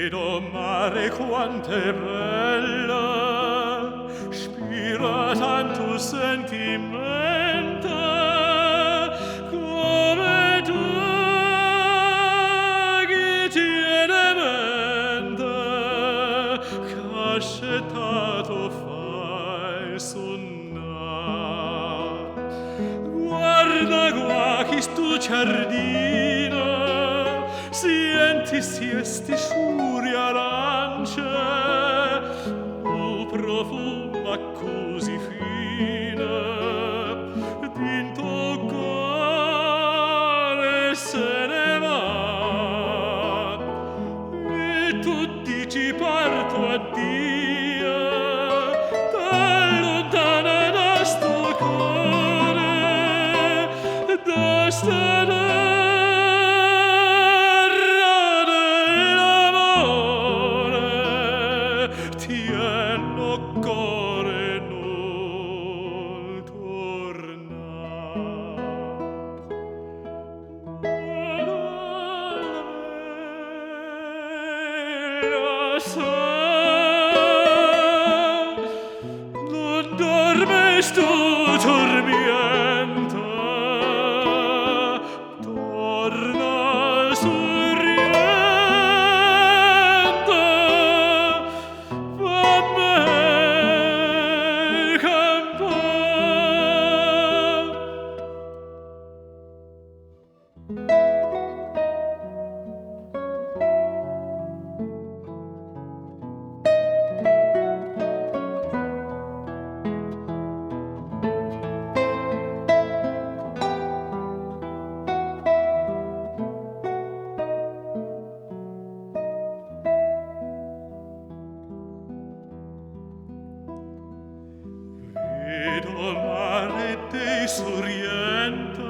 Vedo mare quant'è bella, spira tanto sentimento, come tu chi tiene mente, cascettato fai sonnar. Guarda qua chi stu giardino, sienti siesti sciuri arance, o profuma così fine, dinto cuore se ne va, e tu dici parto addio, da lontana da sto cuore, da sta core non tornar. Lo so, non dorme sto dormiente, torna sorriente, fammi Vedo mare dei sorrienta,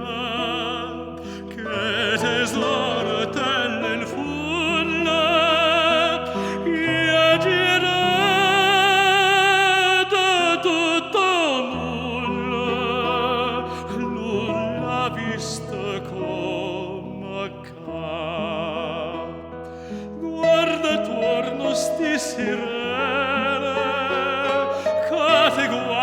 che se slorotella in fulla, e girata tutto nulla, non l'ha vista come ca. Guarda attorno sti sirene, categorie